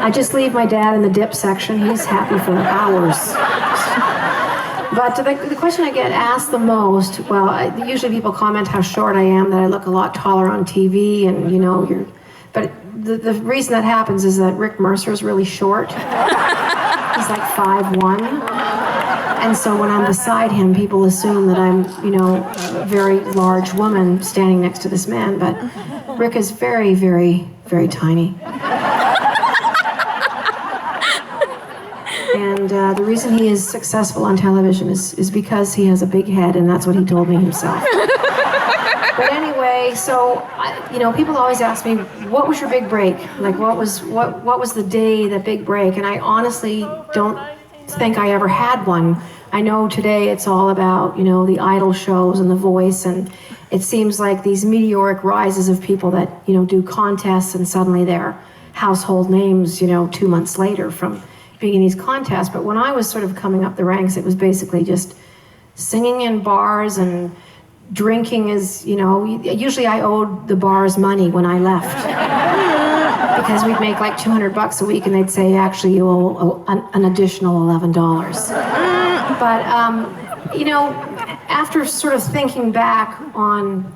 I just leave my dad in the dip section. He's happy for hours. But the question I get asked the most, usually people comment how short I am, that I look a lot taller on TV, and but the reason that happens is that Rick Mercer is really short. He's like 5'1". And so when I'm beside him, people assume that I'm, a very large woman standing next to this man, but Rick is very, very, very tiny. And the reason he is successful on television is because he has a big head, and that's what he told me himself. But anyway, so people always ask me, what was your big break? Like, what was the day, the big break? And I honestly don't think I ever had one. I know today it's all about, the idol shows and The Voice, and it seems like these meteoric rises of people that, do contests, and suddenly they're household names, 2 months later from being in these contests. But when I was sort of coming up the ranks, it was basically just singing in bars and drinking is, usually I owed the bars money when I left. Because we'd make like $200 a week, and they'd say, actually, you owe an additional $11. But, after sort of thinking back on,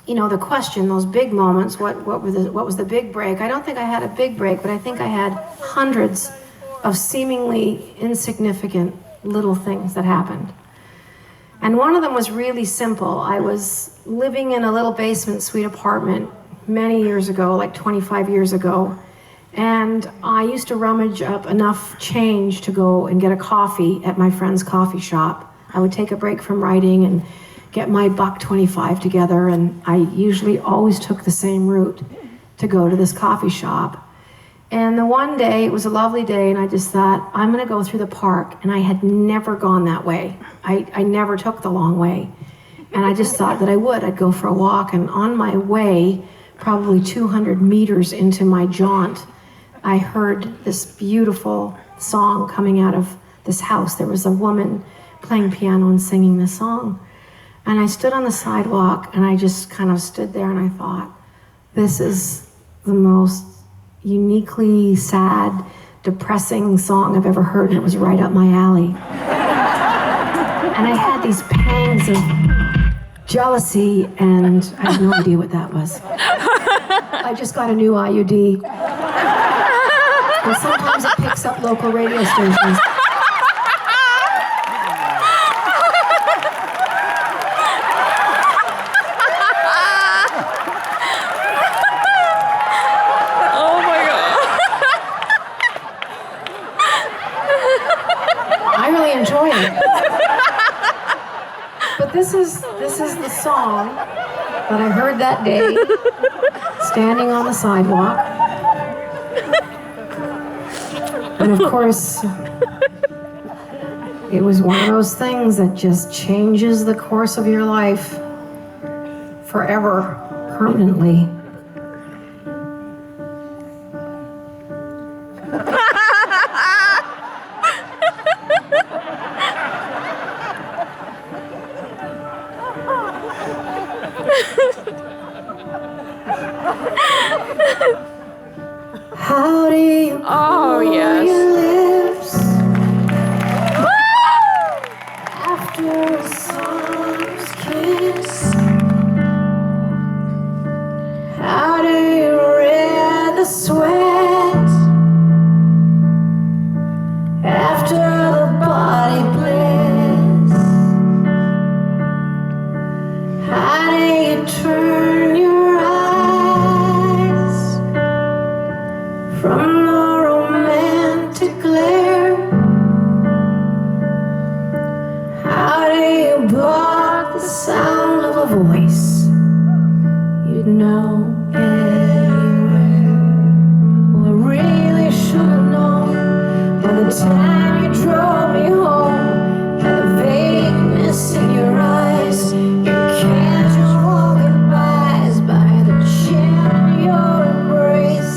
the question, those big moments, what was the big break? I don't think I had a big break, but I think I had hundreds of seemingly insignificant little things that happened. And one of them was really simple. I was living in a little basement suite apartment many years ago, like 25 years ago, and I used to rummage up enough change to go and get a coffee at my friend's coffee shop. I would take a break from writing and get my $1.25 together, and I usually always took the same route to go to this coffee shop. And the one day, it was a lovely day, and I just thought, I'm gonna go through the park, and I had never gone that way. I never took the long way. And I just thought that I'd go for a walk, and on my way, probably 200 meters into my jaunt, I heard this beautiful song coming out of this house. There was a woman playing piano and singing this song. And I stood on the sidewalk, and I just kind of stood there, and I thought, this is the most uniquely sad, depressing song I've ever heard, and it was right up my alley. And I had these pangs of jealousy, and I had no idea what that was. I just got a new IUD. And sometimes it picks up local radio stations. This is the song that I heard that day, standing on the sidewalk. And of course, it was one of those things that just changes the course of your life forever, permanently. How do you your lips after a summer's kiss? How do you rid the sweat after the body bliss? How do you turn your eyes from the romantic glare? How do you block the sound of a voice you'd know anywhere? Well, I really should have known by the time you drove me home, by the vagueness in your eyes, your casual goodbyes, by the chill in your embrace,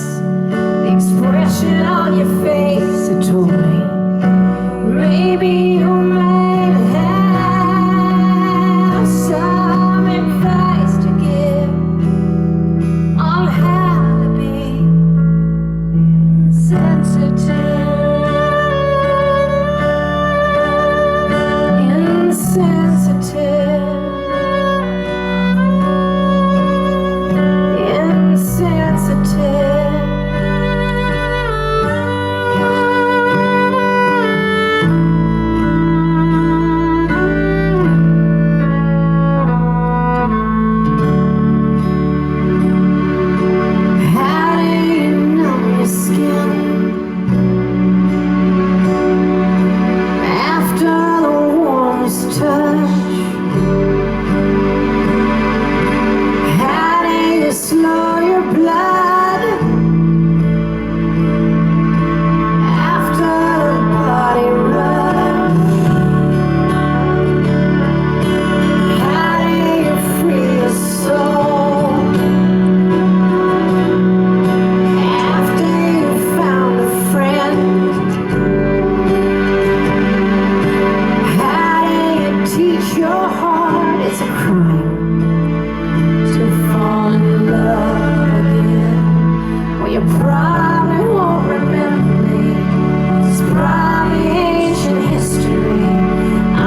the expression on your face. It told me maybe you might have some advice to give on how your blood after the body rush. How do you free your soul after you found a friend? How do you teach your heart it's a crime to fall in love again? Well, you probably won't remember me. It's probably ancient history.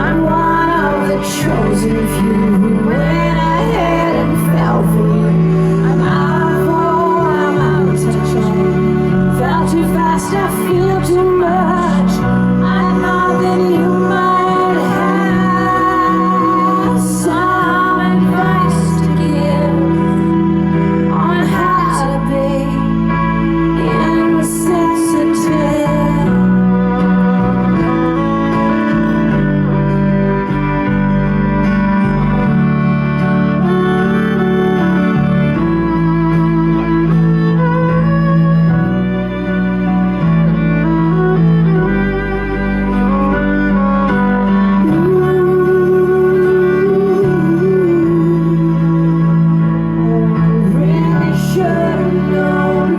I'm one of the chosen few who went ahead and fell for you. I'm out for, I'm out to join. Fell too fast, I feel too much. I thought that you might have some advice to give on how to be insensitive. Really should have known.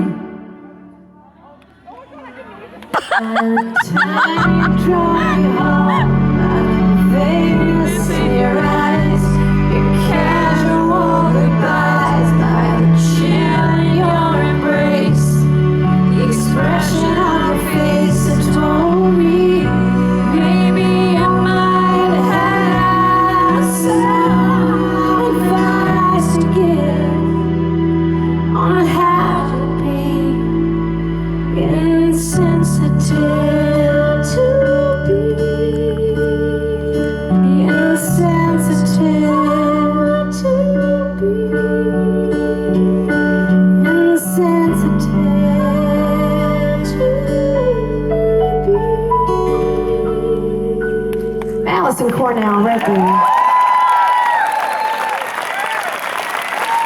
By the time you draw me home, by the vagueness in your eyes, your casual goodbyes, by the chill in your embrace, the expression on your face that told me maybe I might have some advice to give on how to be insensitive, to be insensitive, to be insensitive, to be. Allison Cornell record.